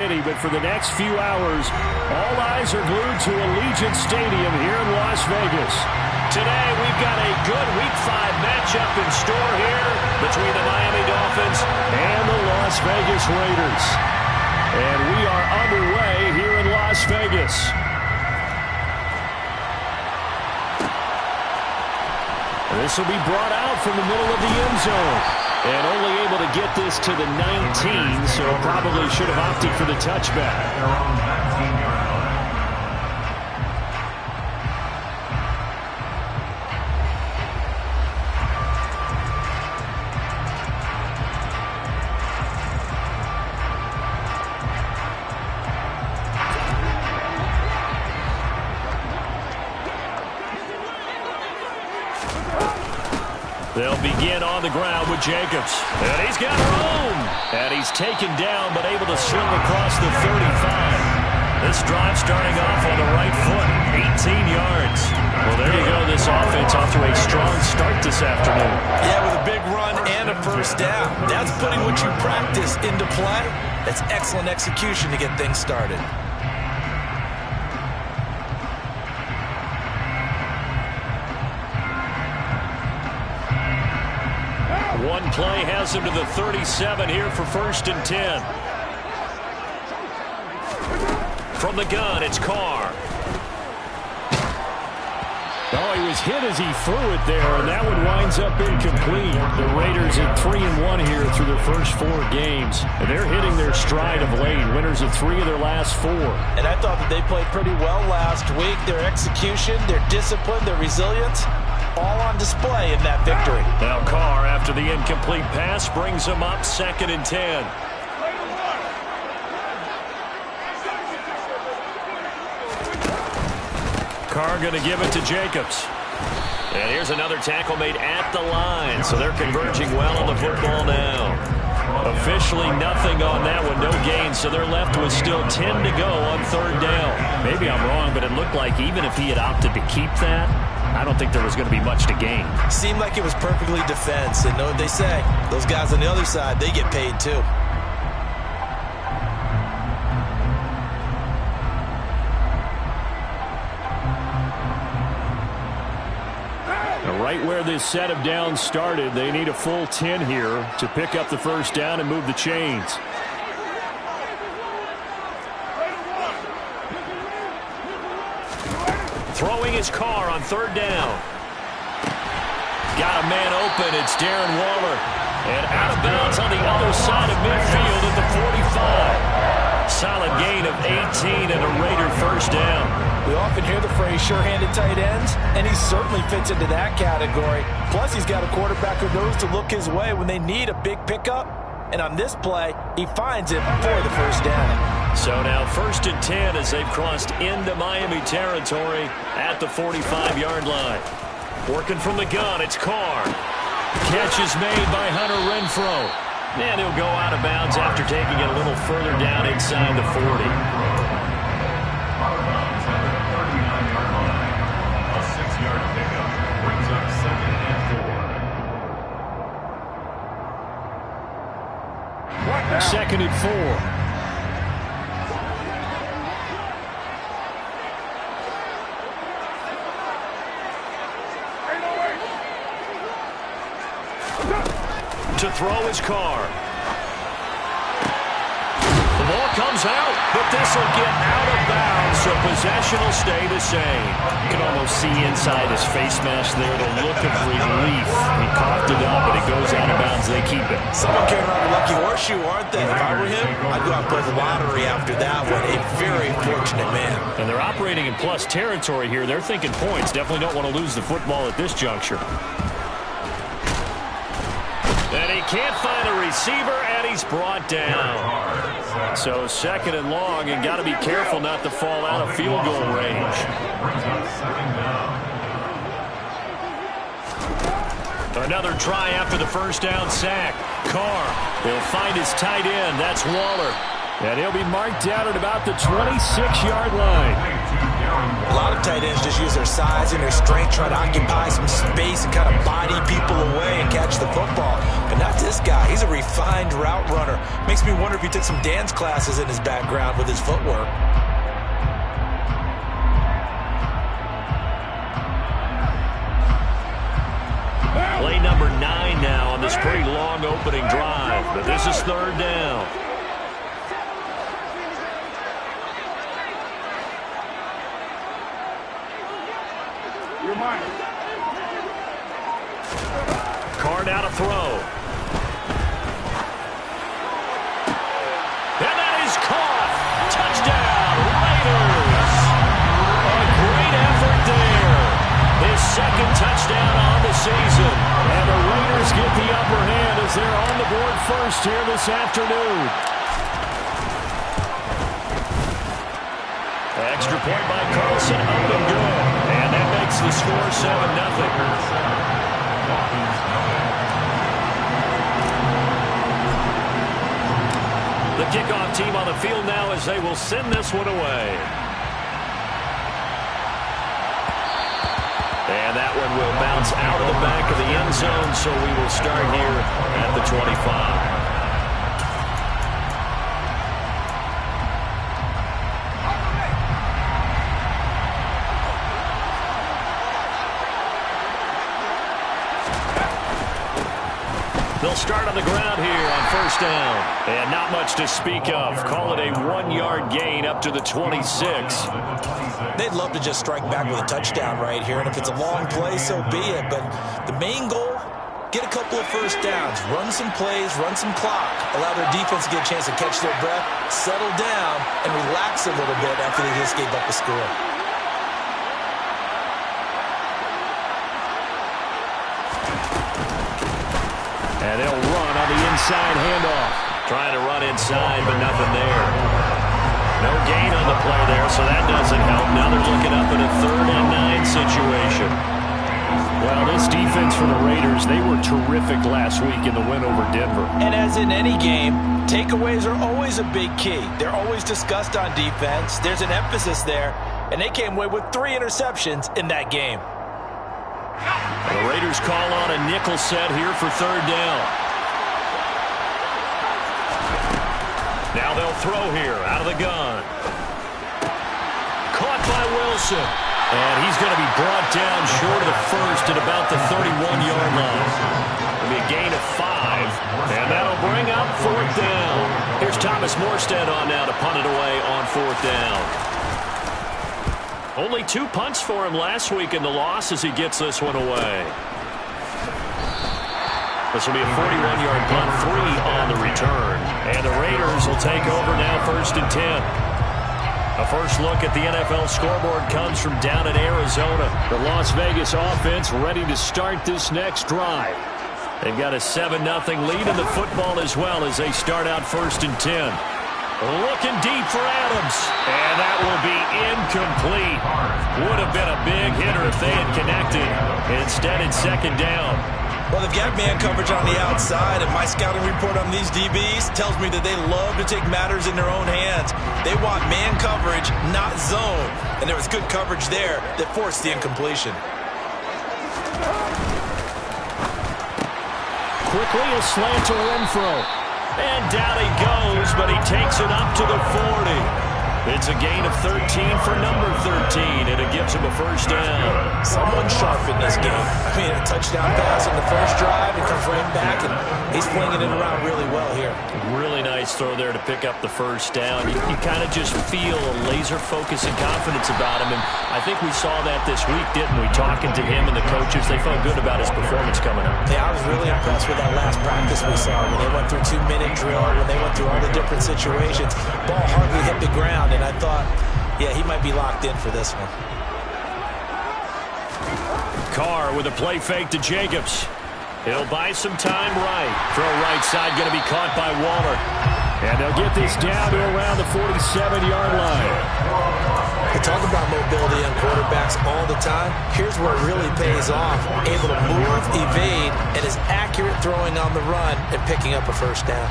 But for the next few hours, all eyes are glued to Allegiant Stadium here in Las Vegas. Today, we've got a good Week 5 matchup in store here between the Miami Dolphins and the Las Vegas Raiders. And we are underway here in Las Vegas. This will be brought out from the middle of the end zone. And only able to get this to the 19, so probably should have opted for the touchback. They'll begin on the ground with Jacobs. And he's got room. And he's taken down but able to sling across the 35. This drive starting off on the right foot. 18 yards. Well, there you go. This offense off to a strong start this afternoon. Yeah, with a big run and a first down. That's putting what you practice into play. That's excellent execution to get things started. One play has him to the 37 here for 1st and 10. From the gun, it's Carr. Oh, he was hit as he threw it there, and that one winds up incomplete. The Raiders at 3-1 here through their first 4 games. And they're hitting their stride of late. Winners of 3 of their last 4. And I thought that they played pretty well last week. Their execution, their discipline, their resilience, all on display in that victory. Now Carr, after the incomplete pass, brings him up 2nd and 10. Carr going to give it to Jacobs. And here's another tackle made at the line, so they're converging well on the football now. Officially nothing on that one, no gain, so they're left with still 10 to go on 3rd down. Maybe I'm wrong, but it looked like even if he had opted to keep that, I don't think there was going to be much to gain. Seemed like it was perfectly defense, and know what they say. Those guys on the other side, they get paid too. Right where this set of downs started, they need a full 10 here to pick up the first down and move the chains. Throwing his Carr on 3rd down. Got a man open. It's Darren Waller. And out of bounds on the other side of midfield at the 45. Solid gain of 18 and a Raider first down. We often hear the phrase sure-handed tight ends, and he certainly fits into that category. Plus, he's got a quarterback who knows to look his way when they need a big pickup. And on this play, he finds it for the first down. So now 1st and 10 as they've crossed into Miami territory at the 45-yard line. Working from the gun, it's Carr. Catch is made by Hunter Renfrow. And he'll go out of bounds after taking it a little further down inside the 40. Second and 4. To throw his Carr. The ball comes out, but this will get out of bounds, so possession will stay the same. You can almost see inside his face mask there the look of relief. He coughed it up, but it goes out of bounds. They keep it. Someone carrying around a lucky horseshoe, aren't they? If I were him, I'd go out and play the lottery after that one. A very fortunate man. And they're operating in plus territory here. They're thinking points. Definitely don't want to lose the football at this juncture. And he can't find a receiver, and he's brought down. So 2nd and long, and got to be careful not to fall out of field goal range. Another try after the first down sack. Carr will find his tight end. That's Waller. And he'll be marked down at about the 26-yard line. A lot of tight ends just use their size and their strength, try to occupy some space and kind of body people away and catch the football. But not this guy. He's a refined route runner. Makes me wonder if he took some dance classes in his background with his footwork. Play number 9 now on this pretty long opening drive. But this is third down. Carr now to throw. And that is caught. Touchdown, Raiders. A great effort there. His second touchdown on the season. And the Raiders get the upper hand as they're on the board first here this afternoon. Extra point by Carlson, up and good. And that makes the score 7-0. The kickoff team on the field now as they will send this one away. And that one will bounce out of the back of the end zone, so we will start here at the 25. They'll start on the ground here on first down. And not much to speak of. Call it a 1-yard gain up to the 26. They'd love to just strike back with a touchdown right here. And if it's a long play, so be it. But the main goal, get a couple of first downs. Run some plays, run some clock. Allow their defense to get a chance to catch their breath, settle down, and relax a little bit after they just gave up a score. And they'll run on the inside handoff. Trying to run inside, but nothing there. No gain on the play there, so that doesn't help. Now they're looking up at a 3rd and 9 situation. Well, this defense for the Raiders, they were terrific last week in the win over Denver. And as in any game, takeaways are always a big key. They're always discussed on defense. There's an emphasis there, and they came away with 3 interceptions in that game. The Raiders call on a nickel set here for 3rd down. Now they'll throw here out of the gun. Caught by Wilson. And he's going to be brought down short of the first at about the 31-yard line. It'll be a gain of 5. And that'll bring up 4th down. Here's Thomas Morstead on now to punt it away on 4th down. Only 2 punts for him last week in the loss as he gets this one away. This will be a 41-yard punt, 3 on the return. And the Raiders will take over now 1st and 10. A first look at the NFL scoreboard comes from down in Arizona. The Las Vegas offense ready to start this next drive. They've got a 7-0 lead in the football as well as they start out 1st and 10. Looking deep for Adams. And that will be incomplete. Would have been a big hitter if they had connected. Instead, it's 2nd down. Well, they've got man coverage on the outside, and my scouting report on these DBs tells me that they love to take matters in their own hands. They want man coverage, not zone. And there was good coverage there that forced the incompletion. Quickly a slant to Renfro. And down he goes, but he takes it up to the 40. It's a gain of 13 for number 13, and it gives him a 1st down. Someone sharp in this game. I mean, a touchdown pass on the first drive, and comes right back, and he's flinging it around really well here. Really nice throw there to pick up the 1st down. You kind of just feel a laser focus and confidence about him, and I think we saw that this week, didn't we? Talking to him and the coaches, they felt good about his performance coming up. Yeah, I was really impressed with that last practice we saw when they went through 2-minute drill, when they went through all the different situations. Ball hardly hit the ground, and I thought, yeah, he might be locked in for this one. Carr with a play fake to Jacobs. He'll buy some time right. Throw right side going to be caught by Waller. And they'll get this down to around the 47-yard line. We talk about mobility on quarterbacks all the time. Here's where it really pays off. Able to move, evade, and is accurate throwing on the run and picking up a 1st down.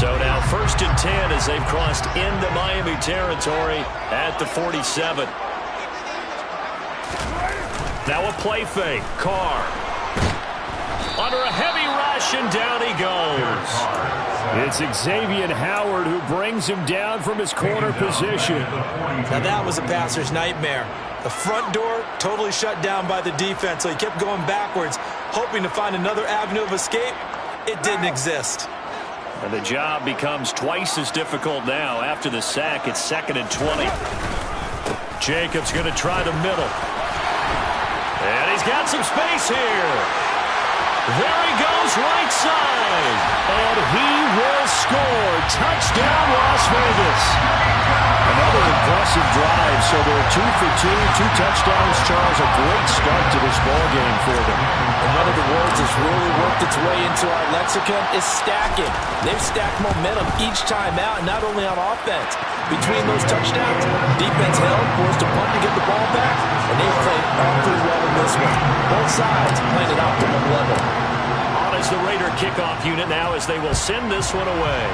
So now 1st and 10 as they've crossed into Miami territory at the 47. Now a play fake. Carr. Under a heavy rush, and down he goes. It's Xavier Howard who brings him down from his corner position. Now that was a passer's nightmare. The front door totally shut down by the defense, so he kept going backwards, hoping to find another avenue of escape. It didn't exist. And the job becomes twice as difficult now. After the sack, it's 2nd and 20. Jacobs going to try the middle. And he's got some space here. There he goes, right side. And he will score. Touchdown, Las Vegas. Another impressive drive. So they're 2 for 2, 2 touchdowns. Charles, a great start to this ball game for them. And one of the words that's really worked its way into our lexicon is stacking. They've stacked momentum each time out, and not only on offense. Between those touchdowns, defense held, forced a punt to get the ball back, and they played all pretty well in this one. Both sides playing at optimum level. On is the Raider kickoff unit now as they will send this one away.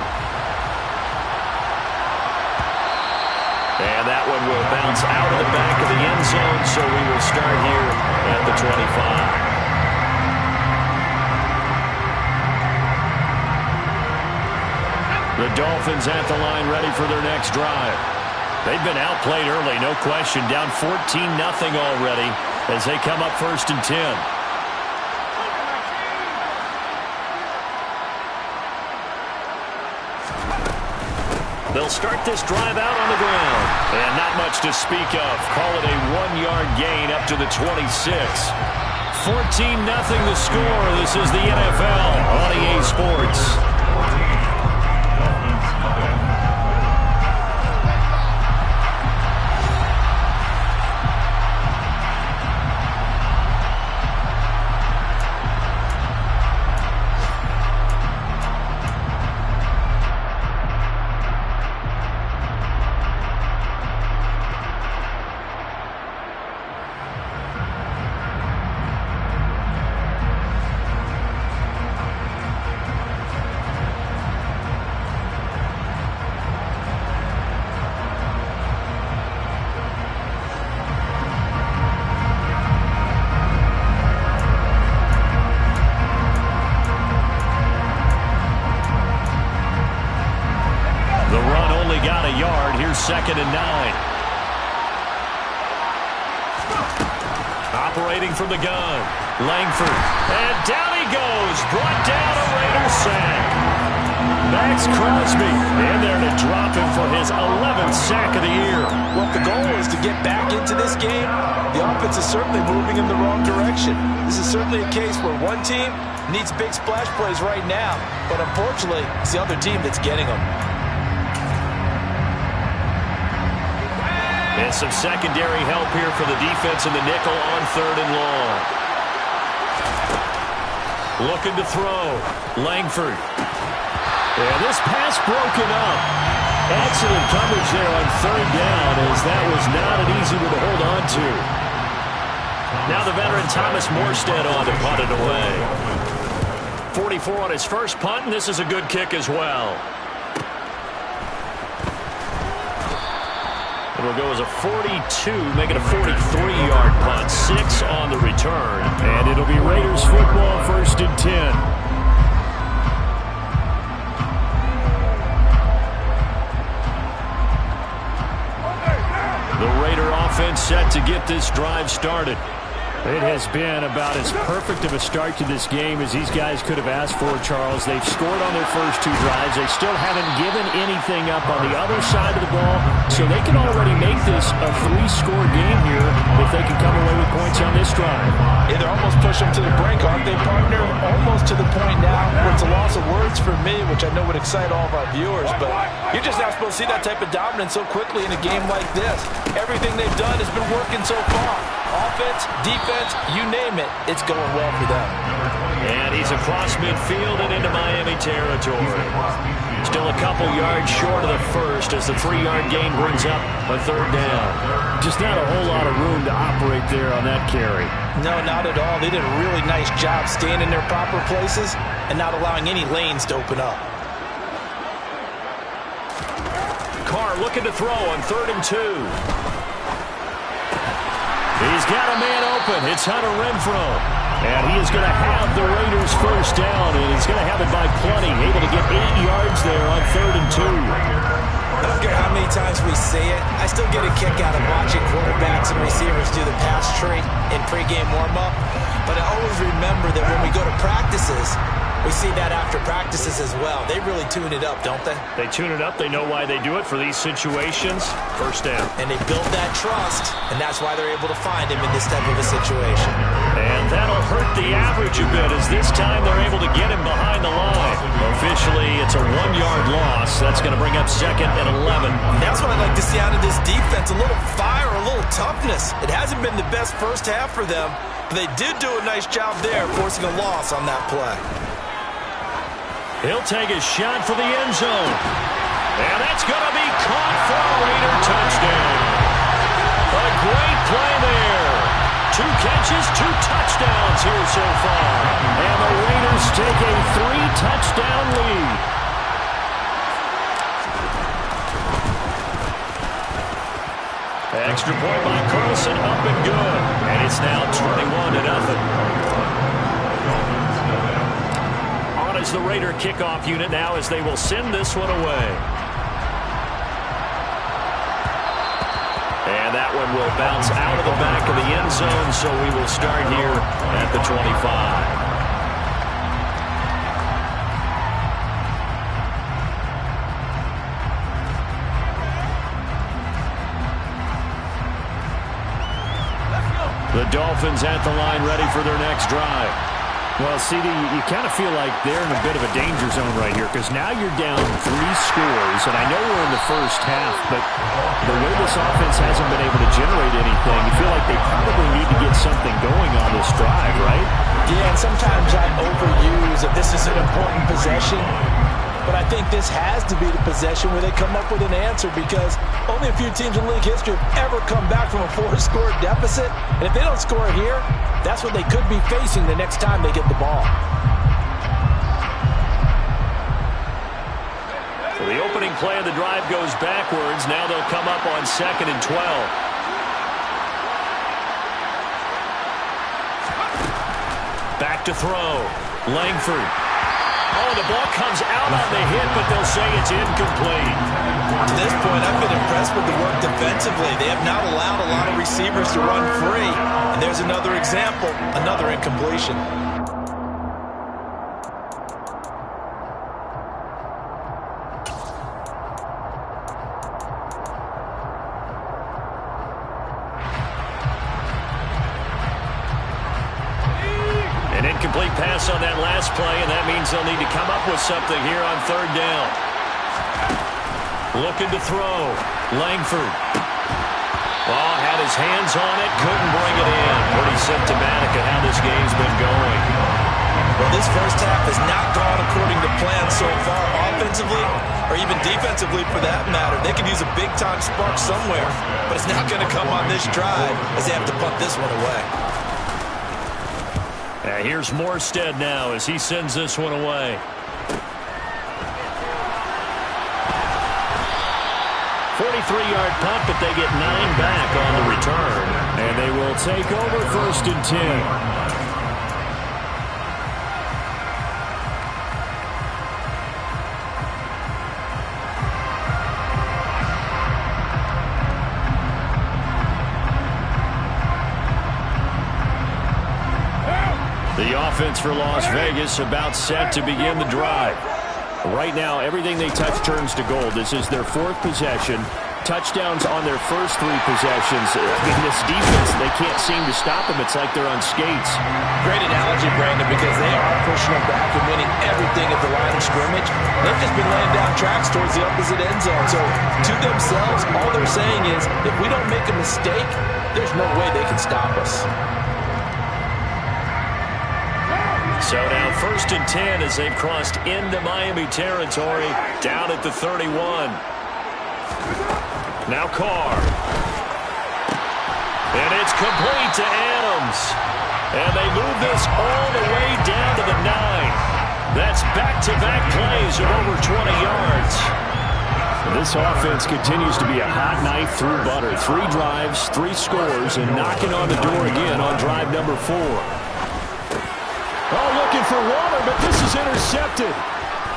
And that one will bounce out of the back of the end zone, so we will start here at the 25. The Dolphins at the line ready for their next drive. They've been outplayed early, no question. Down 14-0 already as they come up 1st and 10. They'll start this drive out on the ground. And not much to speak of. Call it a 1-yard gain up to the 26. 14-0 the score. This is the NFL on EA Sports. Got a yard. Here's 2nd and 9. Operating from the gun. Langford. And down he goes. Brought down a Raider sack. Max Crosby in there to drop him for his 11th sack of the year. Well, the goal is to get back into this game. The offense is certainly moving in the wrong direction. This is certainly a case where one team needs big splash plays right now, but unfortunately, it's the other team that's getting them. And some secondary help here for the defense in the nickel on 3rd and long. Looking to throw. Langford. And this pass broken up. Excellent coverage there on 3rd down, as that was not an easy one to hold on to. Now the veteran Thomas Morstead on to punt it away. 44 on his first punt, and this is a good kick as well. It'll go as a 42, make it a 43-yard punt. 6 on the return. And it'll be Raiders football, 1st and 10. The Raider offense set to get this drive started. It has been about as perfect of a start to this game as these guys could have asked for, Charles. They've scored on their first 2 drives. They still haven't given anything up on the other side of the ball, so they can already make this a 3-score game here if they can come away with points on this drive. Yeah, they're almost pushing them to the brink, aren't they, partner? Almost to the point now where it's a loss of words for me, which I know would excite all of our viewers, but you're just not supposed to see that type of dominance so quickly in a game like this. Everything they've done has been working so far. Offense, defense, you name it, it's going well for them. And he's across midfield and into Miami territory. Still a couple yards short of the first as the 3-yard gain brings up a 3rd down. Just not a whole lot of room to operate there on that carry. No, not at all. They did a really nice job staying in their proper places and not allowing any lanes to open up. Carr looking to throw on 3rd and 2. He's got a man open. It's Hunter Renfrow. And he is going to have the Raiders first down, and he's going to have it by plenty. Able to get 8 yards there on 3rd and 2. I don't care how many times we see it. I still get a kick out of watching quarterbacks and receivers do the pass tree in pregame warm-up. But I always remember that when we go to practices, we see that after practices as well. They really tune it up, don't they? They tune it up. They know why they do it for these situations. First down. And they build that trust, and that's why they're able to find him in this type of a situation. And that'll hurt the average a bit, as this time they're able to get him behind the line. Officially, it's a 1-yard loss. That's going to bring up 2nd and 11. And that's what I'd like to see out of this defense, a little fire, a little toughness. It hasn't been the best first half for them, but they did do a nice job there, forcing a loss on that play. He'll take a shot for the end zone. And that's going to be caught for a Raider touchdown. A great play there. 2 catches, 2 touchdowns here so far. And the Raiders take a 3-touchdown lead. Extra point by Carlson, up and good. And it's now 21-0. Is the Raider kickoff unit now, as they will send this one away. And that one will bounce out of the back of the end zone, so we will start here at the 25. The Dolphins at the line, ready for their next drive. Well, CD, you kind of feel like they're in a bit of a danger zone right here, because now you're down 3 scores, and I know we're in the first half, but the way this offense hasn't been able to generate anything, you feel like they probably need to get something going on this drive, right? Yeah, and sometimes I overuse that this is an important possession, but I think this has to be the possession where they come up with an answer, because only a few teams in league history have ever come back from a 4-score deficit, and if they don't score here, that's what they could be facing the next time they get the ball. So the opening play of the drive goes backwards. Now they'll come up on 2nd and 12. Back to throw. Langford. Oh, the ball comes out on the hit, but they'll say it's incomplete. To this point, I've been impressed with the work defensively. They have not allowed a lot of receivers to run free. And there's another example, another incompletion. An incomplete pass on that last play, and that means they'll need to come up with something here on 3rd down. Looking to throw. Langford. Oh, had his hands on it, couldn't bring it in. Pretty symptomatic of how this game's been going. Well, this first half has not gone according to plan so far, offensively or even defensively for that matter. They could use a big-time spark somewhere, but it's not going to come on this drive as they have to punt this one away. Here's Morstead now as he sends this one away. 43-yard punt, but they get 9 back on the return. And they will take over 1st and 10. The offense for Las Vegas about set to begin the drive. Right now, everything they touch turns to gold. This is their 4th possession. Touchdowns on their first 3 possessions. In this defense, they can't seem to stop them. It's like they're on skates. Great analogy, Brandon, because they are pushing them back and winning everything at the line of scrimmage. They've just been laying down tracks towards the opposite end zone. So to themselves, all they're saying is, if we don't make a mistake, there's no way they can stop us. So now 1st and 10 as they've crossed into Miami territory, down at the 31. Now Carr. And it's complete to Adams. And they move this all the way down to the 9. That's back-to-back plays of over 20 yards. This offense continues to be a hot knife through butter. 3 drives, 3 scores, and knocking on the door again on drive number 4. Oh, looking for water, but this is intercepted.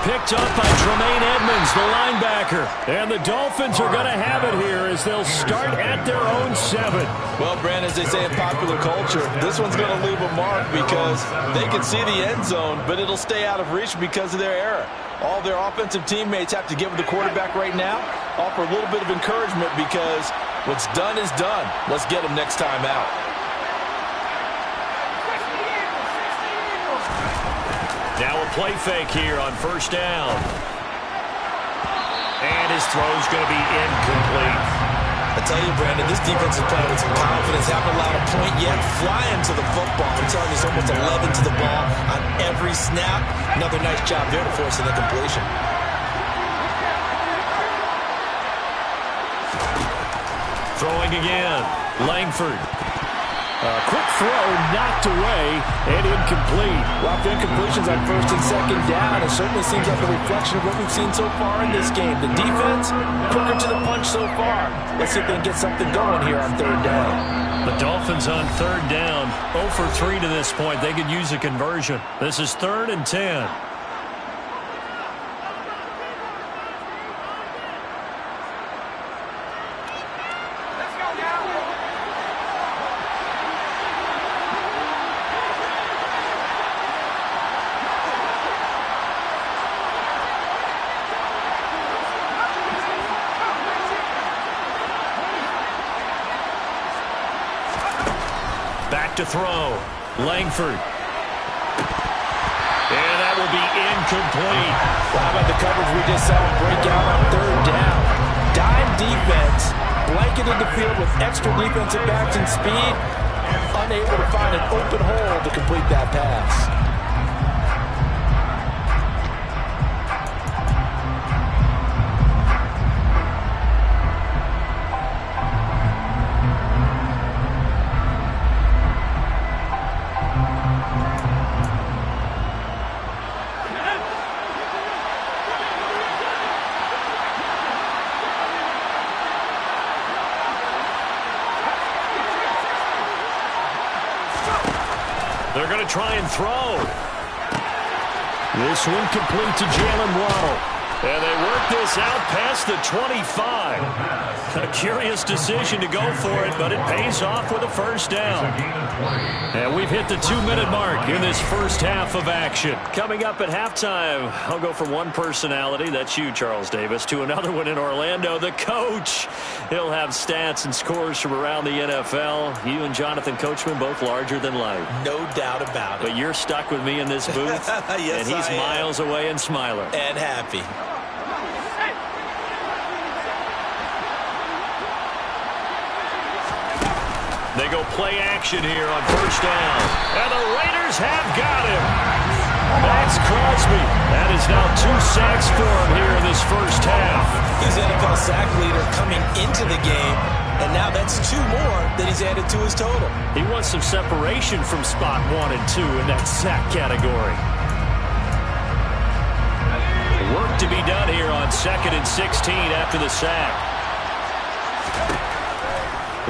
Picked up by Tremaine Edmonds, the linebacker. And the Dolphins are going to have it here as they'll start at their own 7. Well, Brand, as they say in popular culture, this one's going to leave a mark because they can see the end zone, but it'll stay out of reach because of their error. All their offensive teammates have to give the quarterback right now, offer a little bit of encouragement because what's done is done. Let's get them next time out. Now a play fake here on first down. And his throw's going to be incomplete. I tell you, Brandon, this defense is playing with some confidence. Haven't allowed a point yet. Flying to the football. I'm telling you, it's almost 11 to the ball on every snap. Another nice job there to force an incompletion. Throwing again. Langford. Quick throw, knocked away, and incomplete. Lots of incompletions on first and second down. It certainly seems like a reflection of what we've seen so far in this game. The defense, quicker to the punch so far. Let's see if they can get something going here on third down. The Dolphins on third down, 0 for 3 to this point. They could use a conversion. This is 3rd and 10. Back to throw. Langford. And that will be incomplete. How about the coverage we just saw break out on third down? Dime defense, blanketed the field with extra defensive backs and speed, unable to find an open hole to complete that pass. They're going to try and throw. This one complete to Jalen Waddle. And they work this out past the 25. A curious decision to go for it, but it pays off with a first down. And we've hit the 2-minute mark in this first half of action. Coming up at halftime, I'll go from one personality, that's you, Charles Davis, to another one in Orlando, the coach. He'll have stats and scores from around the NFL. You and Jonathan Coachman both larger than life. No doubt about it. But you're stuck with me in this booth, yes, and he's miles away and smiling. And happy. They go play action here on first down. And the Raiders have got him. Max Crosby. That is now 2 sacks for him here in this first half. He's NFL sack leader coming into the game, and now that's 2 more that he's added to his total. He wants some separation from spot 1 and 2 in that sack category. Work to be done here on 2nd and 16 after the sack.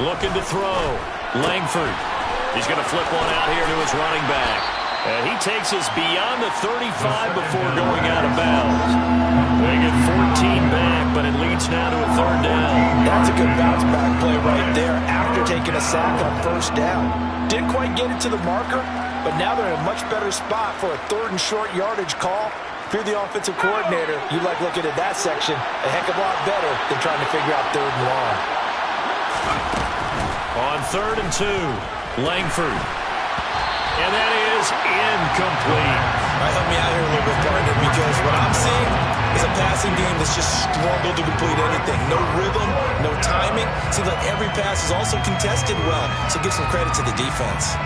Looking to throw. Langford. He's going to flip one out here to his running back. And he takes us beyond the 35 before going out of bounds. They get 14 back, but it leads now to a 3rd down. That's a good bounce back play right there after taking a sack on first down. Didn't quite get it to the marker, but now they're in a much better spot for a 3rd and short yardage call. If you're the offensive coordinator, you like looking at that section a heck of a lot better than trying to figure out 3rd and long. On 3rd and 2, Langford. And that is incomplete. Help me out here a little bit, partner, because what I'm seeing is a passing game that's just struggled to complete anything. No rhythm, no timing. Seems like every pass is also contested well, so give some credit to the defense.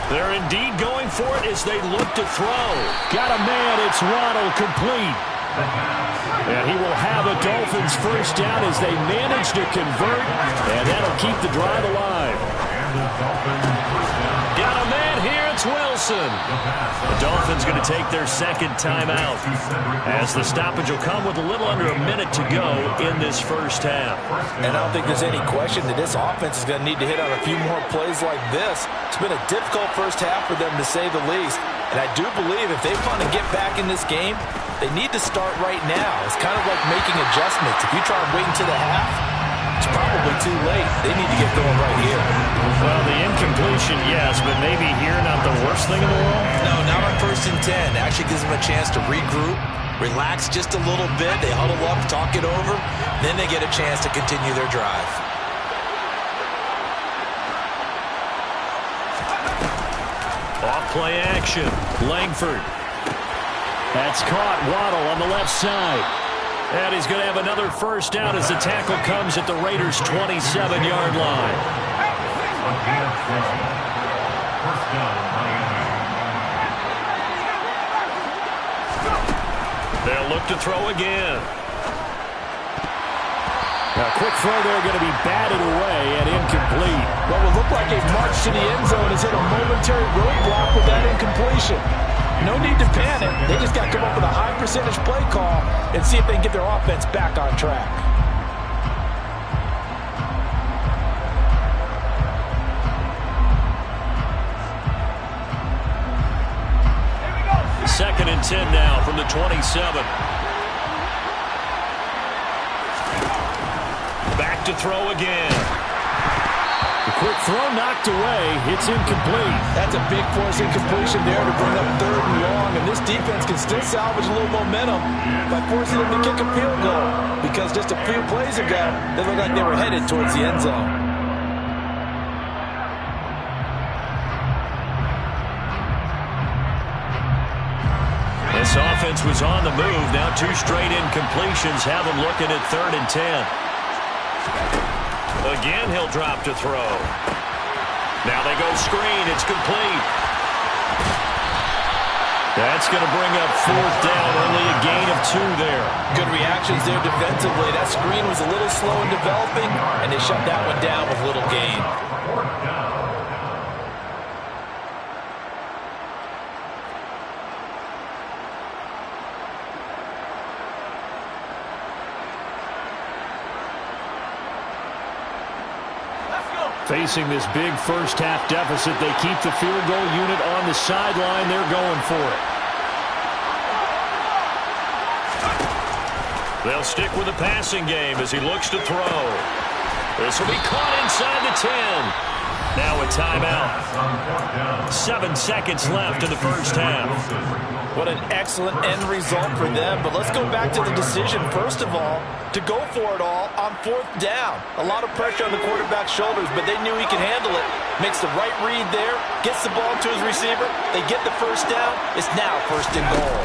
They're indeed going for it as they look to throw. Got a man, it's Waddle, complete. And he will have a Dolphins first down as they manage to convert, and that'll keep the drive alive. Got a man here, it's Wilson. The Dolphins going to take their second timeout as the stoppage will come with a little under a minute to go in this first half. And I don't think there's any question that this offense is going to need to hit on a few more plays like this. It's been a difficult first half for them, to say the least. And I do believe if they want to get back in this game, they need to start right now. It's kind of like making adjustments. If you try and wait until the half, it's probably too late. They need to get going right here. Well, the incompletion, yes, but maybe here not the worst thing in the world? No, not on 1st and 10. Actually gives them a chance to regroup, relax just a little bit. They huddle up, talk it over. Then they get a chance to continue their drive. Off play action. Langford. That's caught. Waddle on the left side. And he's going to have another first down as the tackle comes at the Raiders' 27-yard line. They'll look to throw again. A quick throw there going to be batted away and incomplete. What would look like a march to the end zone has hit a momentary roadblock with that incompletion. No need to panic. They just got to come up with a high percentage play call and see if they can get their offense back on track. Second and 10 now from the 27. Back to throw again. The quick throw knocked away. It's incomplete. That's a big force incompletion there to bring up 3rd and long. And this defense can still salvage a little momentum by forcing them to kick a field goal. Because just a few plays ago, they looked like they were headed towards the end zone. This offense was on the move. Now 2 straight incompletions have them looking at 3rd and 10. Again, he'll drop to throw. Now they go screen. It's complete. That's going to bring up 4th down. Only a gain of 2 there. Good reactions there defensively. That screen was a little slow in developing, and they shut that one down with little gain. Facing this big first-half deficit, they keep the field goal unit on the sideline. They're going for it. They'll stick with the passing game as he looks to throw. This will be caught inside the 10. Now a timeout. 7 seconds left in the first half. What an excellent end result for them. But let's go back to the decision, first of all, to go for it all on 4th down. A lot of pressure on the quarterback's shoulders, but they knew he could handle it. Makes the right read there, gets the ball to his receiver. They get the first down. It's now 1st and goal.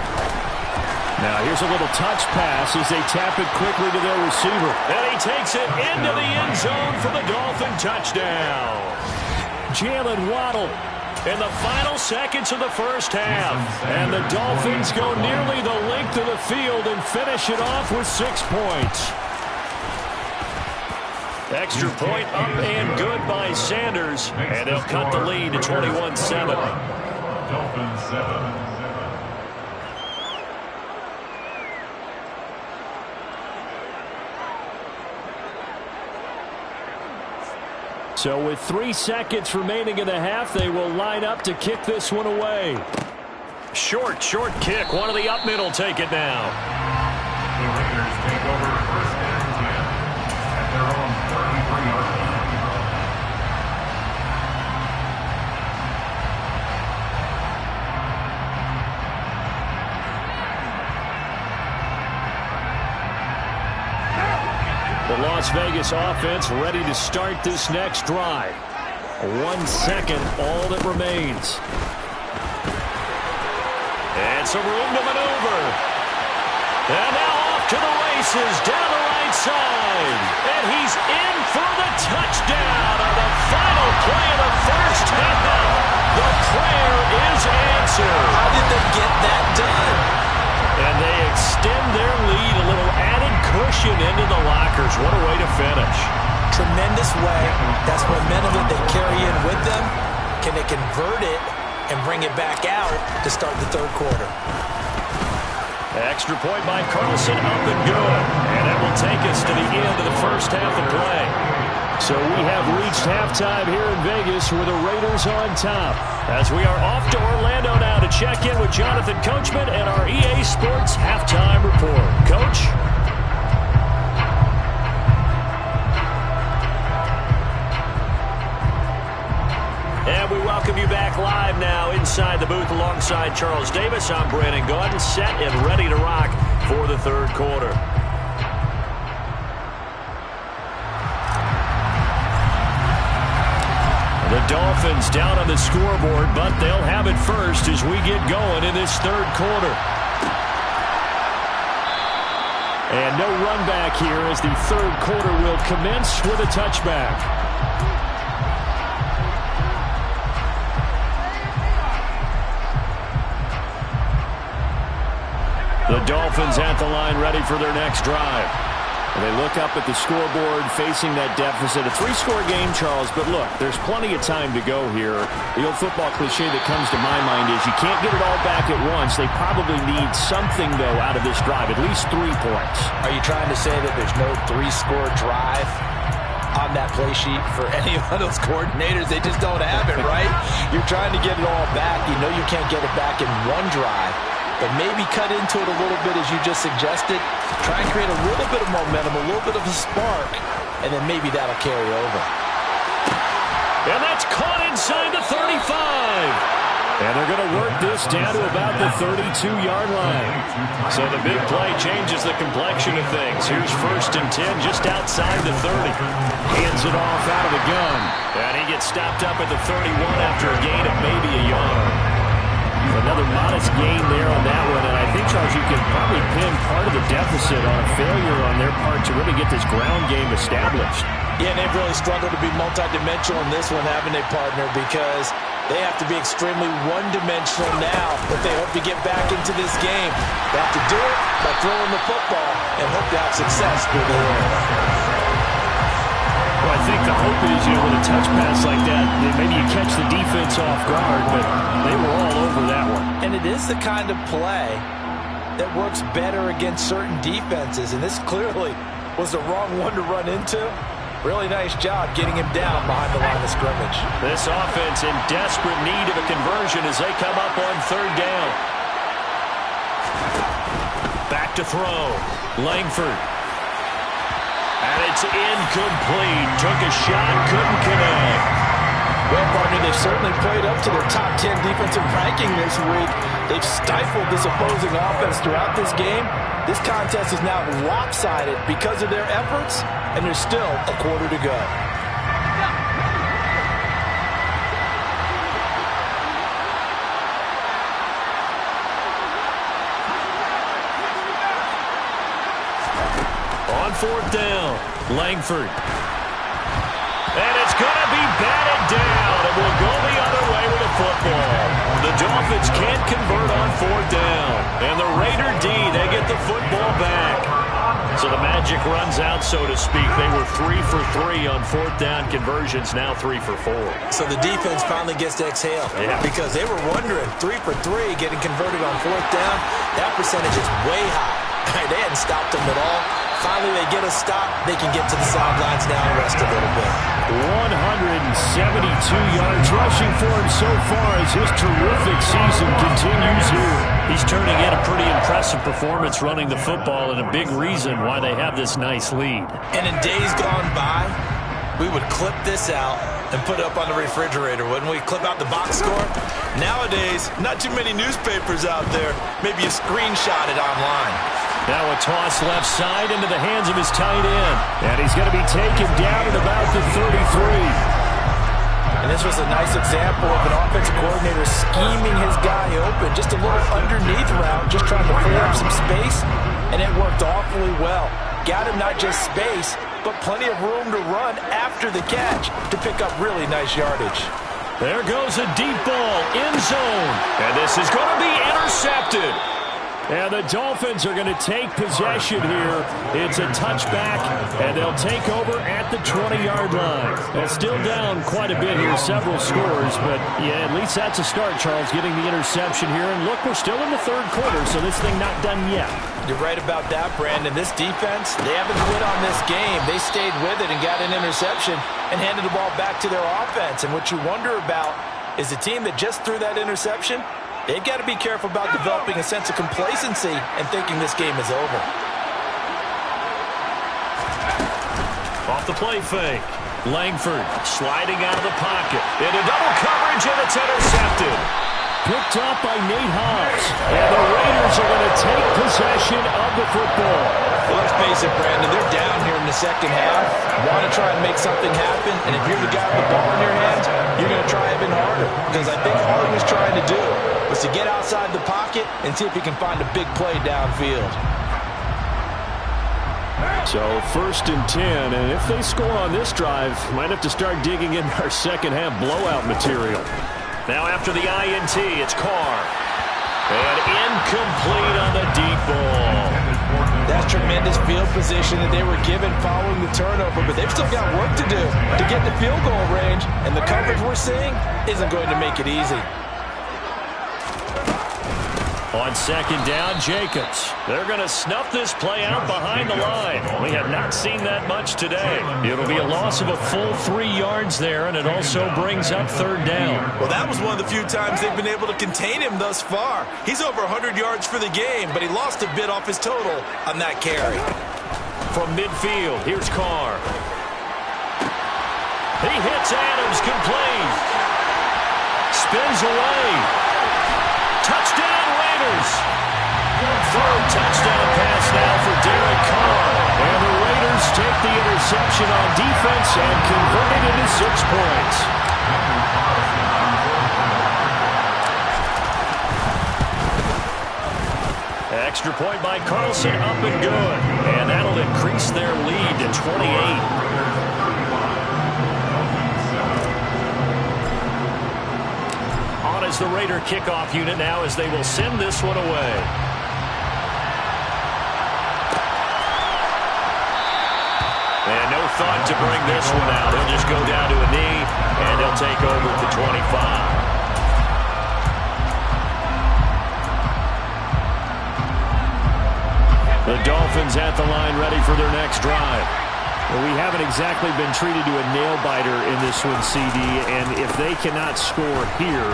Now here's a little touch pass as they tap it quickly to their receiver. And he takes it into the end zone for the Dolphin touchdown. Jalen Waddle in the final seconds of the first half. And the Dolphins go nearly the length of the field and finish it off with 6 points. Extra point up and good by Sanders. And they'll cut the lead to 21-7. Dolphins 7. So with 3 seconds remaining in the half, they will line up to kick this one away. Short kick. One of the up middle take it now. The Raiders take over 1st and 10 at their own 33-yard line. The Las Vegas offense ready to start this next drive. 1 second, all that remains. And some room to maneuver. And now off to the races down the right side. And he's in for the touchdown on the final play of the first half. The prayer is answered. How did they get that done? And they extend their Packers. What a way to finish. Tremendous way. That's momentum that they carry in with them. Can they convert it and bring it back out to start the third quarter? Extra point by Carlson, up and good. And that will take us to the end of the first half of play. So we have reached halftime here in Vegas with the Raiders on top. As we are off to Orlando now to check in with Jonathan Coachman and our EA Sports Halftime Report. Coach? And we welcome you back live now inside the booth alongside Charles Davis. I'm Brandon Gaudin, set and ready to rock for the third quarter. The Dolphins down on the scoreboard, but they'll have it first as we get going in this third quarter. And no run back here as the third quarter will commence with a touchback. The Dolphins at the line ready for their next drive. And they look up at the scoreboard facing that deficit. A three-score game, Charles, but look, there's plenty of time to go here. The old football cliche that comes to my mind is you can't get it all back at once. They probably need something, though, out of this drive, at least 3 points. Are you trying to say that there's no three-score drive on that play sheet for any of those coordinators? They just don't have it, right? You're trying to get it all back. You know you can't get it back in one drive. But maybe cut into it a little bit as you just suggested. Try and create a little bit of momentum, a little bit of a spark, and then maybe that'll carry over. And that's caught inside the 35. And they're going to work this down to about the 32-yard line. So the big play changes the complexion of things. Here's 1st and 10 just outside the 30. Hands it off out of the gun. And he gets stopped up at the 31 after a gain of maybe a yard. Another modest gain there on that one, and I think, Charles, you can probably pin part of the deficit on a failure on their part to really get this ground game established. Yeah, they've really struggled to be multidimensional in this one, haven't they, partner? Because they have to be extremely one-dimensional now if they hope to get back into this game. They have to do it by throwing the football and hope to have success through the air. Well, I think the hope is, with a touch pass like that, maybe you catch the defense off guard, but they were all over that one. And it is the kind of play that works better against certain defenses, and this clearly was the wrong one to run into. Really nice job getting him down behind the line of scrimmage. This offense in desperate need of a conversion as they come up on 3rd down. Back to throw. Langford. And it's incomplete. Took a shot, couldn't connect. Well, partner, they've certainly played up to their top 10 defensive ranking this week. They've stifled this opposing offense throughout this game. This contest is now lopsided because of their efforts, and there's still a quarter to go. On 4th down, Langford. And it's going to be batted down. It will go the other way with the football. The Dolphins can't convert on 4th down. And the Raider D, they get the football back. So the magic runs out, so to speak. They were 3 for 3 on 4th down conversions, now 3 for 4. So the defense finally gets to exhale. Yeah. Because they were wondering, 3 for 3 getting converted on 4th down. That percentage is way high. They hadn't stopped them at all. Finally, they get a stop. They can get to the sidelines now and rest a little bit. 172 yards rushing for him so far as his terrific season continues here. He's turning in a pretty impressive performance running the football, and a big reason why they have this nice lead. And in days gone by, we would clip this out and put it up on the refrigerator, wouldn't we? Clip out the box score. Nowadays, not too many newspapers out there. Maybe you screenshot it online. Now a toss left side into the hands of his tight end. And he's going to be taken down at about the 33. And this was a nice example of an offensive coordinator scheming his guy open. Just a little underneath route, just trying to free up some space. And it worked awfully well. Got him not just space, but plenty of room to run after the catch to pick up really nice yardage. There goes a deep ball, end zone. And this is going to be intercepted. And the Dolphins are going to take possession here. It's a touchback, and they'll take over at the 20-yard line. They're still down quite a bit here, several scores, but yeah, at least that's a start, Charles, getting the interception here. And look, we're still in the third quarter, so this thing not done yet. You're right about that, Brandon. This defense, they haven't quit on this game. They stayed with it and got an interception and handed the ball back to their offense. And what you wonder about is the team that just threw that interception, they've got to be careful about developing a sense of complacency and thinking this game is over. Off the play fake. Langford sliding out of the pocket. Into double coverage, and it's intercepted. Picked up by Nate Hobbs. And the Raiders are going to take possession of the football. Well, let's face it, Brandon, they're down here in the second half. Want to try and make something happen, and if you're the guy with the ball in your hands, you're going to try even harder. Because I think all he was trying to do was to get outside the pocket and see if he can find a big play downfield. So 1st and 10, and if they score on this drive, might have to start digging in our second half blowout material. Now after the INT, it's Carr. And incomplete on the deep ball. That's tremendous field position that they were given following the turnover, but they've still got work to do to get the field goal range, and the coverage we're seeing isn't going to make it easy. On 2nd down, Jacobs. They're going to snuff this play out behind the line. We have not seen that much today. It'll be a loss of a full 3 yards there, and it also brings up 3rd down. Well, that was one of the few times they've been able to contain him thus far. He's over 100 yards for the game, but he lost a bit off his total on that carry. From midfield, here's Carr. He hits Adams complete. Spins away. Touchdown, Raiders. 3rd touchdown pass now for Derek Carr. And the Raiders take the interception on defense and convert it into 6 points. Extra point by Carlson, up and good. And that'll increase their lead to 28. Is the Raider kickoff unit now as they will send this one away. And no thought to bring this one out. He'll just go down to a knee, and he'll take over at the 25. The Dolphins at the line, ready for their next drive. Well, we haven't exactly been treated to a nail-biter in this one, CD, and if they cannot score here,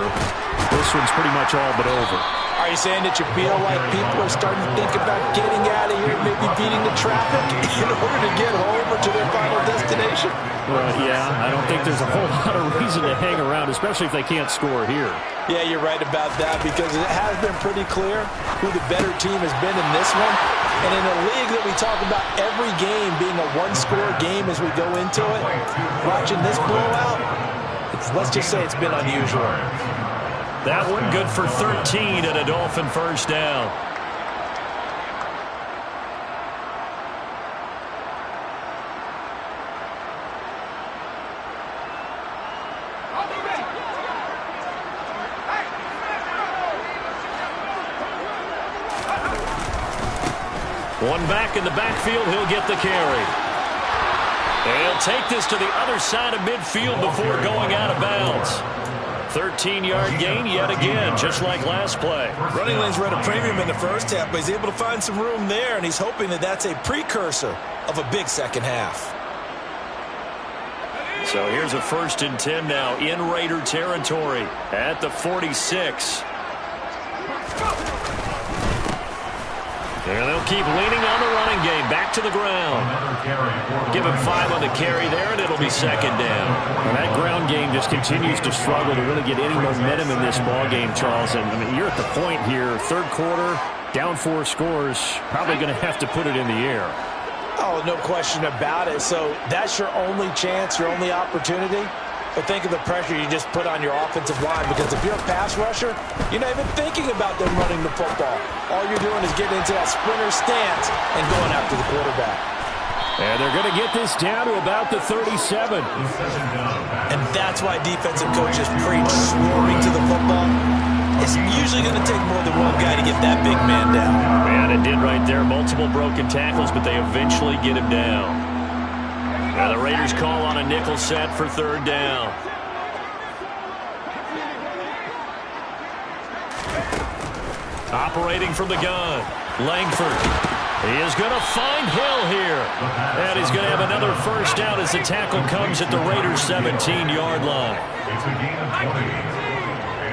this one's pretty much all but over. Are you saying that you feel like people are starting to think about getting out of here, maybe beating the traffic in order to get home or to their final destination? Well, yeah, I don't think there's a whole lot of reason to hang around, especially if they can't score here. Yeah, you're right about that, because it has been pretty clear who the better team has been in this one. And in a league that we talk about every game being a one-score game as we go into it, watching this blowout, let's just say it's been unusual. That one good for 13 and a Dolphin 1st down. One back in the backfield, he'll get the carry. And he'll take this to the other side of midfield before going out of bounds. 13-yard gain yet again, just like last play. Running lanes were at a premium in the first half, but he's able to find some room there, and he's hoping that that's a precursor of a big second half. So here's a 1st and 10 now in Raider territory at the 46. And they'll keep leaning on the running game. Back to the ground. Give him 5 on the carry there, and it'll be 2nd down. And that ground game just continues to struggle to really get any momentum in this ball game, Charles. And I mean, you're at the point here, 3rd quarter, down 4 scores, probably going to have to put it in the air. Oh, no question about it. So that's your only chance, your only opportunity. But think of the pressure you just put on your offensive line, because if you're a pass rusher, you're not even thinking about them running the football. All you're doing is getting into that sprinter stance and going after the quarterback. And they're going to get this down to about the 37. And that's why defensive coaches preach swarming to the football. It's usually going to take more than one guy to get that big man down. And it did right there. Multiple broken tackles, but they eventually get him down. Now the Raiders call on a nickel set for third down. Operating from the gun, Langford. He is going to find Hill here. And he's going to have another first down as the tackle comes at the Raiders' 17-yard line. It's a gain of 20.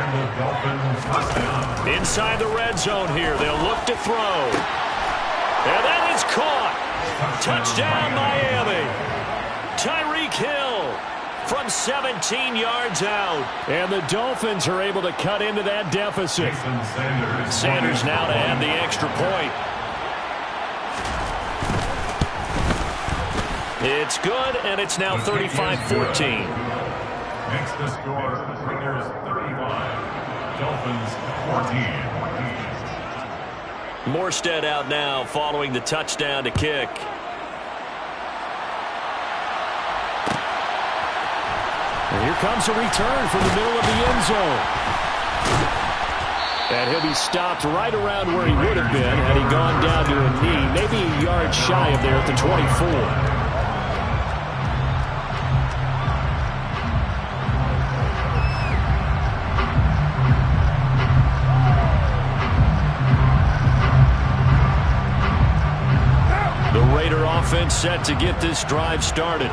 And the Dolphins touchdown. Inside the red zone here. They'll look to throw. And that is caught. Touchdown, Miami. Tyreek Hill from 17 yards out. And the Dolphins are able to cut into that deficit. Sanders now to add the extra point. It's good, and it's now 35-14. Makes the score Raiders 35, Dolphins 14. Morstead out now following the touchdown to kick. And here comes a return from the middle of the end zone. And he'll be stopped right around where he would have been had he gone down to a knee, maybe a yard shy of there at the 24. Offense set to get this drive started.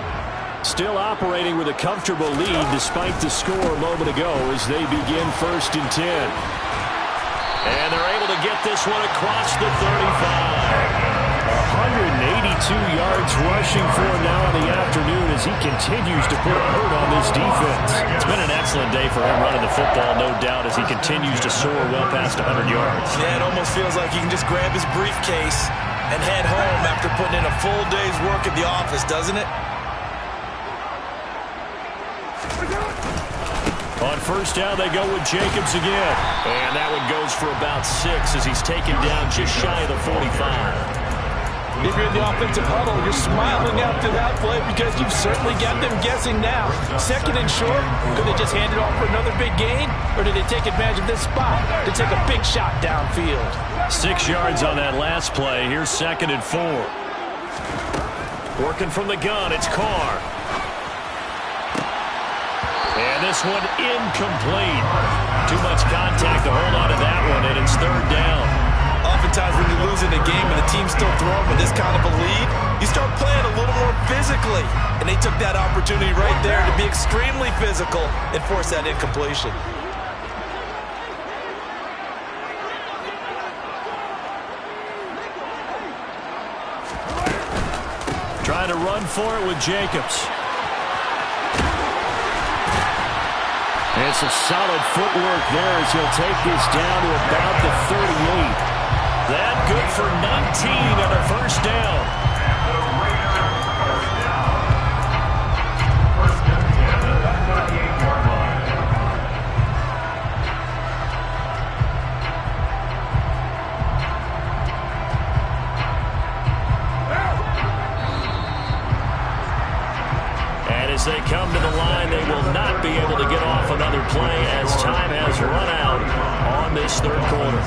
Still operating with a comfortable lead despite the score a moment ago as they begin 1st and 10. And they're able to get this one across the 35. 182 yards rushing for him now in the afternoon as he continues to put a hurt on this defense. It's been an excellent day for him running the football, no doubt, as he continues to soar well past 100 yards. Yeah, it almost feels like he can just grab his briefcase and head home after putting in a full day's work at the office, doesn't it? On first down, they go with Jacobs again. And that one goes for about 6 as he's taken down just shy of the 45. If you're in the offensive huddle, you're smiling after that play because you've certainly got them guessing now. 2nd and short, could they just hand it off for another big gain? Or did they take advantage of this spot to take a big shot downfield? 6 yards on that last play. Here's 2nd and 4. Working from the gun, it's Carr. And this one incomplete. Too much contact to hold on to that one, and it's 3rd down. Oftentimes when you lose in a game and the team's still throwing with this kind of a lead, you start playing a little more physically. And they took that opportunity right there to be extremely physical and force that incompletion. Trying to run for it with Jacobs. And some solid footwork there as he'll take this down to about the 38. That good for 19 on a first down. First and 10 at the 38-yard line. And as they come to the line, they will not be able to get off another play as time has run out on this 3rd quarter.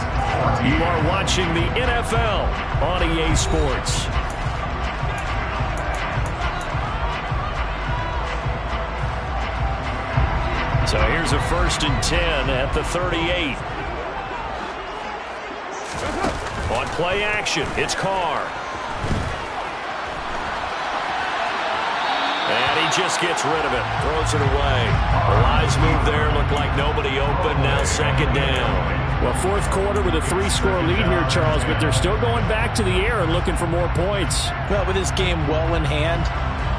You are watching the NFL on EA Sports. So here's a 1st and 10 at the 38. On play action, it's Carr. And he just gets rid of it, throws it away. The wise move there, looked like nobody open, now 2nd down. Well, 4th quarter with a 3-score lead here, Charles, but they're still going back to the air and looking for more points. Well, with this game well in hand,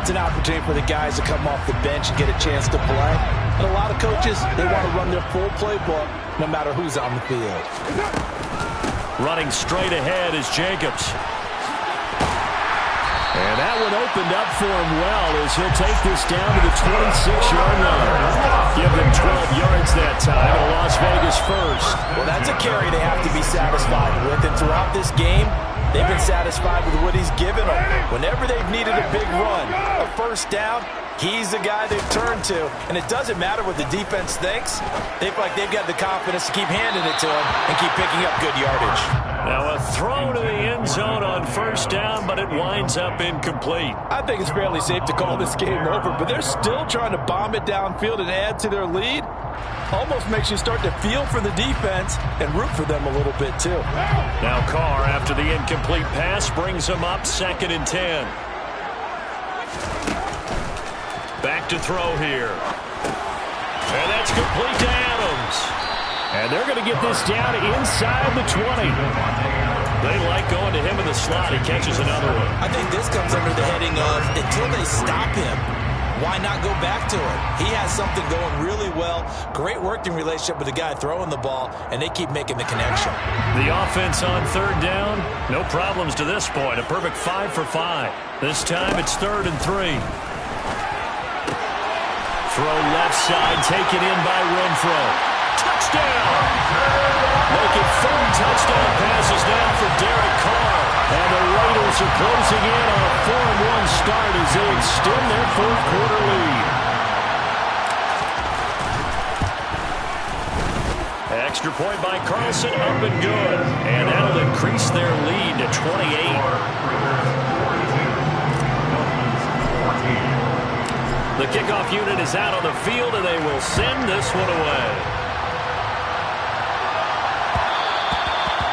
it's an opportunity for the guys to come off the bench and get a chance to play. And a lot of coaches, they want to run their full playbook no matter who's on the field. Running straight ahead is Jacobs. And that one opened up for him well as he'll take this down to the 26-yard line. Give them 12 yards that time, and Las Vegas first. Well, that's a carry they have to be satisfied with. And throughout this game, they've been satisfied with what he's given them. Whenever they've needed a big run, a first down, He's the guy they've turned to, and it doesn't matter what the defense thinks. They feel like they've got the confidence to keep handing it to him and keep picking up good yardage. Now a throw to the end zone on first down, but it winds up incomplete. I think it's fairly safe to call this game over, but they're still trying to bomb it downfield and add to their lead. Almost makes you start to feel for the defense and root for them a little bit too. Now Carr, after the incomplete pass, brings them up 2nd and 10. Back to throw here. And that's complete to Adams. And they're going to get this down inside the 20. They like going to him in the slot. He catches another one. I think this comes under the heading of until they stop him, why not go back to it? He has something going really well. Great working relationship with the guy throwing the ball, and they keep making the connection. The offense on 3rd down. No problems to this point. A perfect 5 for 5. This time it's 3rd and 3. Throw left side, taken in by Renfro. Touchdown! Making 3rd touchdown passes now for Derek Carr. And the Raiders are closing in on a 4-1 start as they extend their 4th quarter lead. Extra point by Carlson, up and good. And that'll increase their lead to 28. The kickoff unit is out on the field, and they will send this one away.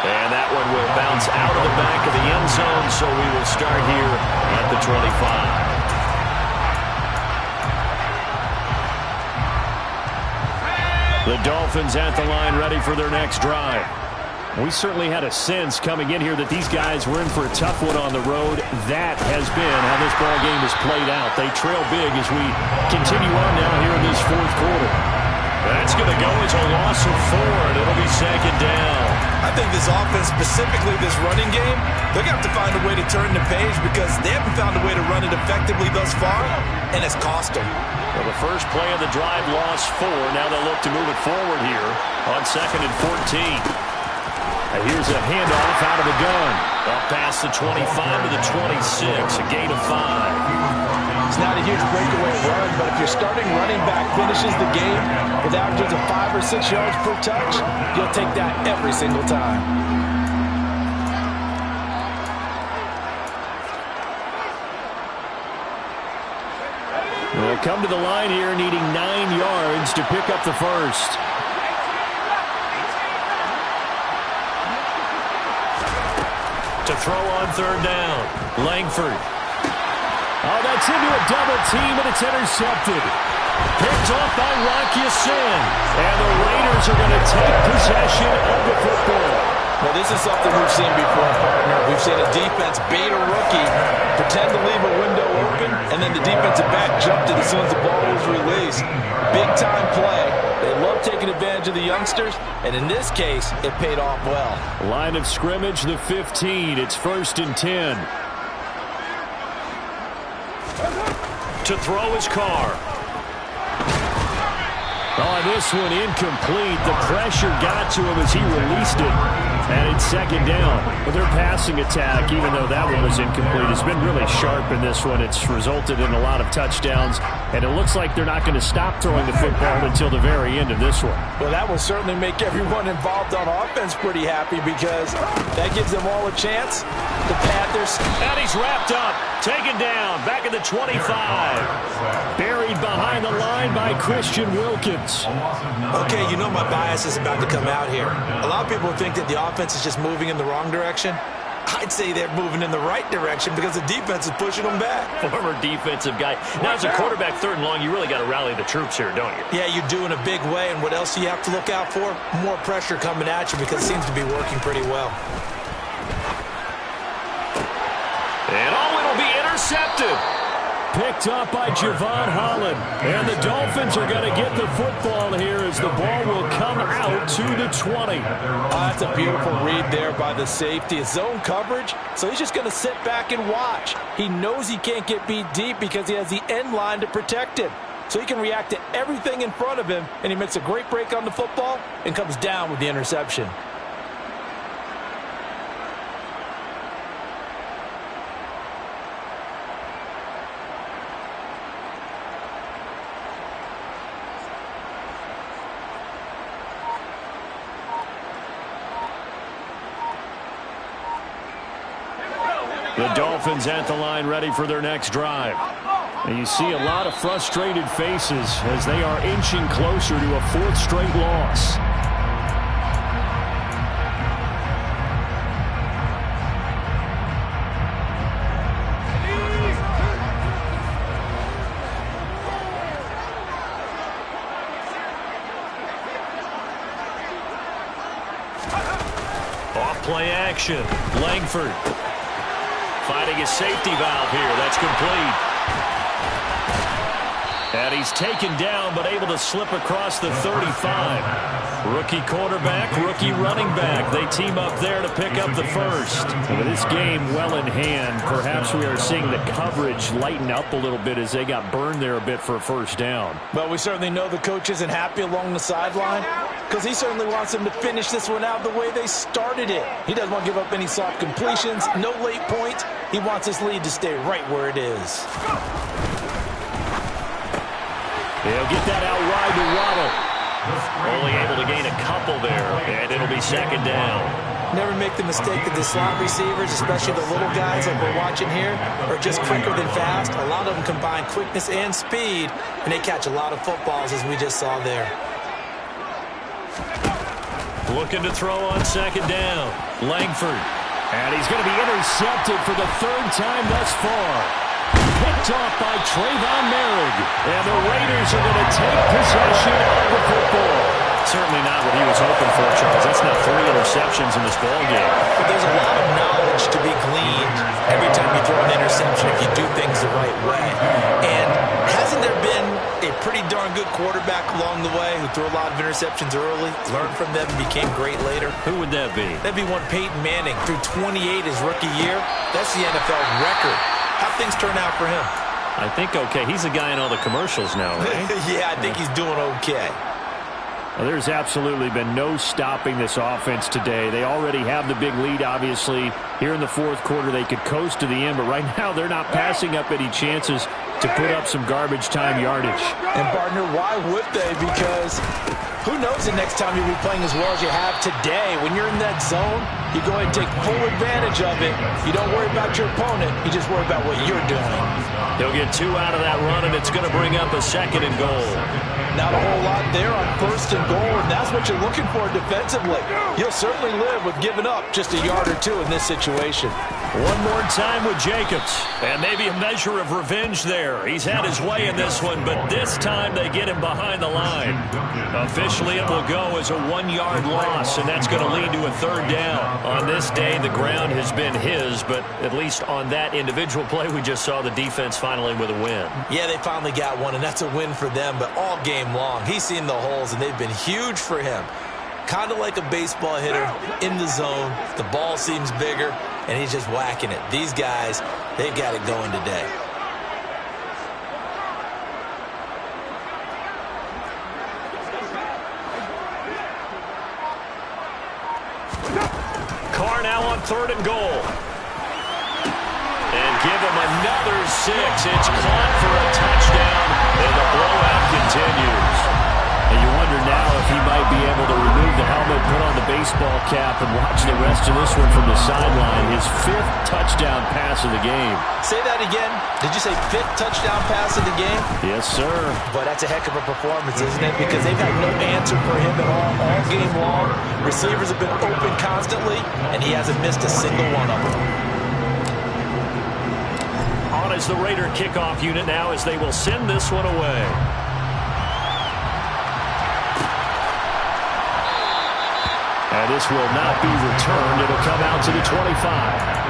And that one will bounce out of the back of the end zone, so we will start here at the 25. The Dolphins at the line, ready for their next drive. We certainly had a sense coming in here that these guys were in for a tough one on the road. That has been how this ball game has played out. They trail big as we continue on now here in this 4th quarter. That's going to go as a loss of 4, and it'll be 2nd down. I think this offense, specifically this running game, they're going to have to find a way to turn the page because they haven't found a way to run it effectively thus far, and it's cost them. Well, the first play of the drive lost 4. Now they'll look to move it forward here on 2nd and 14. Here's a handoff out of the gun. Up past the 25 to the 26, a gain of 5. It's not a huge breakaway run, but if your starting running back finishes the game with averages of 5 or 6 yards per touch, you'll take that every single time. They'll come to the line here needing 9 yards to pick up the first. To throw on 3rd down, Langford. Oh, that's into a double team, and it's intercepted. Picked off by Rock Ya-Sin. And the Raiders are going to take possession of the football. Well, this is something we've seen before, partner. We've seen a defense bait a rookie, pretend to leave a window open, and then the defensive back jumped it as soon as the ball was released. Big-time play. They love taking advantage of the youngsters, and in this case, it paid off well. Line of scrimmage, the 15. It's 1st and 10. To throw his Carr. Oh, this one incomplete. The pressure got to him as he released it. And it's 2nd down. But their passing attack, even though that one was incomplete, has been really sharp in this one. It's resulted in a lot of touchdowns. And it looks like they're not going to stop throwing the football until the very end of this one. Well, that will certainly make everyone involved on offense pretty happy because that gives them all a chance. The Panthers. And he's wrapped up. Taken down. Back at the 25. Buried behind the line by Christian Wilkins. Okay, you know my bias is about to come out here. A lot of people think that the offense is just moving in the wrong direction. I'd say they're moving in the right direction because the defense is pushing them back. Former defensive guy. Now, as a quarterback 3rd and long, you really got to rally the troops here, don't you? Yeah, you do in a big way. And what else do you have to look out for? More pressure coming at you because it seems to be working pretty well. And it'll be intercepted. Picked up by Javon Holland. And the Dolphins are going to get the football here as the ball will come out to the 20. That's a beautiful read there by the safety. It's zone coverage, so he's just going to sit back and watch. He knows he can't get beat deep because he has the end line to protect him. So he can react to everything in front of him, and he makes a great break on the football and comes down with the interception. The Dolphins at the line ready for their next drive. And you see a lot of frustrated faces as they are inching closer to a 4th straight loss. Play action. Langford finding his safety valve here. That's complete. And he's taken down but able to slip across the 35. Rookie quarterback, rookie running back. They team up there to pick up the first. With this game well in hand, perhaps we are seeing the coverage lighten up a little bit as they got burned there a bit for a first down. But we certainly know the coach isn't happy along the sideline because he certainly wants them to finish this one out the way they started it. He doesn't want to give up any soft completions, no late points. He wants this lead to stay right where it is. They'll get that out wide to Waddle. Only able to gain a couple there, and it'll be second down. Never make the mistake that the slot receivers, especially the little guys like we're watching here, are just quicker than fast. A lot of them combine quickness and speed, and they catch a lot of footballs, as we just saw there. Looking to throw on second down. Langford. And he's going to be intercepted for the 3rd time thus far. Picked off by Trayvon Merrick. And the Raiders are going to take possession of the football. Certainly not what he was hoping for, Charles. That's now 3 interceptions in this ballgame. But there's a lot of knowledge to be gleaned every time you throw an interception if you do things the right way. And hasn't there been a pretty darn good quarterback along the way who threw a lot of interceptions early, learned from them, and became great later? Who would that be? That'd be one Peyton Manning. Threw 28 his rookie year. That's the NFL record. How'd things turn out for him? I think okay. He's the guy in all the commercials now, right? Yeah, I think he's doing okay. Well, there's absolutely been no stopping this offense today. They already have the big lead, obviously. Here in the 4th quarter, they could coast to the end, but right now they're not passing up any chances to put up some garbage time yardage. And, partner, why would they? Because who knows the next time you'll be playing as well as you have today. When you're in that zone, you go ahead and take full advantage of it. You don't worry about your opponent. You just worry about what you're doing. They'll get 2 out of that run, and it's going to bring up a 2nd and goal. Not a whole lot there on 1st and goal, and that's what you're looking for defensively. You'll certainly live with giving up just a yard or 2 in this situation. One more time with Jacobs. And maybe a measure of revenge there. He's had his way in this one, but this time they get him behind the line. Officially, it will go as a 1-yard loss, and that's going to lead to a 3rd down. On this day, the ground has been his, but at least on that individual play, we just saw the defense finally with a win. Yeah, they finally got one, and that's a win for them, but all game long, he's seen the holes, and they've been huge for him. Kind of like a baseball hitter in the zone. The ball seems bigger, and he's just whacking it. These guys, they've got it going today. Carr now on 3rd and goal. And give him another 6. It's caught for a touchdown, and the blowout continues. And you wonder now if he might be able to remove the helmet, put on the baseball cap, and watch the rest of this one from the sideline. His 5th touchdown pass of the game. Say that again. Did you say 5th touchdown pass of the game? Yes, sir. But that's a heck of a performance, isn't it? Because they've had no answer for him at all game long. Receivers have been open constantly, and he hasn't missed a single one of them. On as the Raider kickoff unit now as they will send this one away. And this will not be returned. It'll come out to the 25.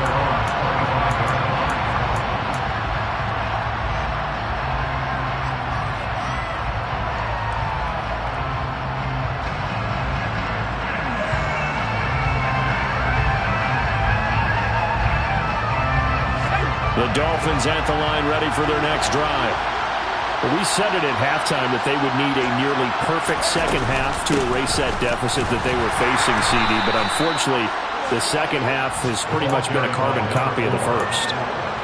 The Dolphins at the line ready for their next drive. Well, we said it at halftime that they would need a nearly perfect second half to erase that deficit that they were facing, CD, but unfortunately the second half has pretty much been a carbon copy of the first.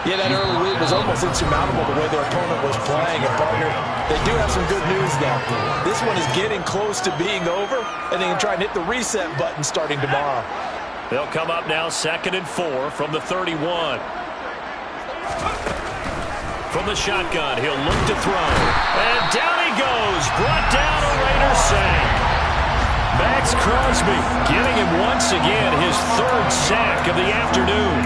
Yeah, that early lead was almost insurmountable the way their opponent was playing. And, partner, they do have some good news now. This one is getting close to being over, and they can try and hit the reset button starting tomorrow. They'll come up now 2nd and 4 from the 31. From the shotgun, he'll look to throw. And down he goes. Brought down a Raider sack. Maxx Crosby getting him once again his third sack of the afternoon.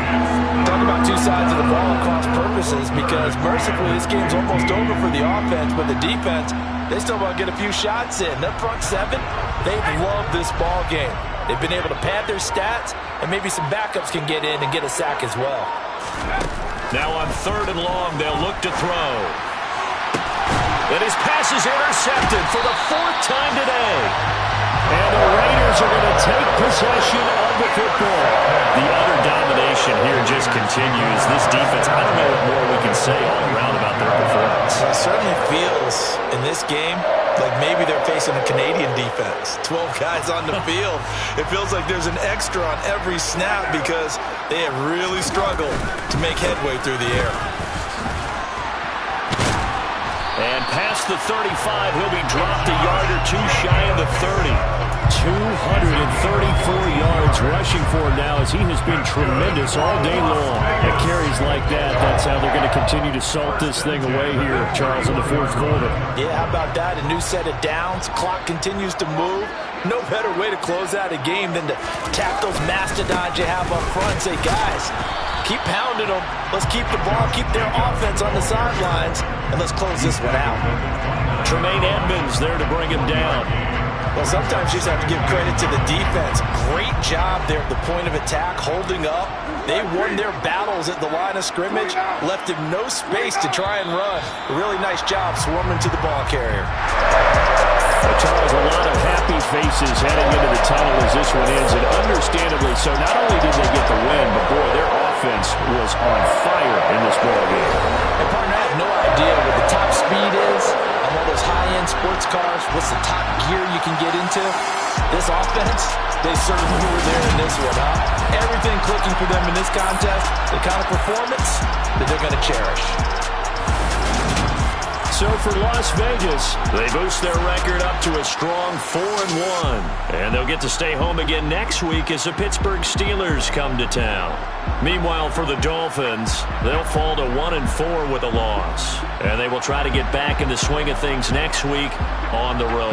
Talk about two sides of the ball across purposes, because mercifully this game's almost over for the offense, but the defense, they still want to get a few shots in. Their front seven, they've loved this ball game. They've been able to pad their stats, and maybe some backups can get in and get a sack as well. Now on 3rd and long, they'll look to throw. And his pass is intercepted for the 4th time today. And the Raiders are going to take possession of the football. The utter domination here just continues. This defense, I don't know what more we can say all around about their performance. It certainly feels in this game like maybe they're facing a Canadian defense. 12 guys on the field. It feels like there's an extra on every snap because they have really struggled to make headway through the air. And past the 35, he'll be dropped a yard or two shy of the 30. 234 yards rushing for him now, as he has been tremendous all day long. At carries like that, that's how they're going to continue to salt this thing away here, Charles, in the 4th quarter. Yeah, how about that? A new set of downs. Clock continues to move. No better way to close out a game than to tap those mastodons you have up front and say, guys, keep pounding them. Let's keep the ball, keep their offense on the sidelines, and let's close this one out. Tremaine Edmonds there to bring him down. Well, sometimes you just have to give credit to the defense. Great job there at the point of attack, holding up. They won their battles at the line of scrimmage, left him no space to try and run. A really nice job swarming to the ball carrier. Well, Charles, a lot of happy faces heading into the tunnel as this one ends, and understandably so. Not only did they get the win, but boy, their offense was on fire in this ball game. And partner, I have no idea what the top speed is on one of those high-end sports cars. What's the top gear you can get into? This offense, they certainly were there in this one, huh? Everything clicking for them in this contest, the kind of performance that they're going to cherish. So for Las Vegas, they boost their record up to a strong 4-1. And they'll get to stay home again next week as the Pittsburgh Steelers come to town. Meanwhile, for the Dolphins, they'll fall to 1-4 with a loss. And they will try to get back in the swing of things next week on the road.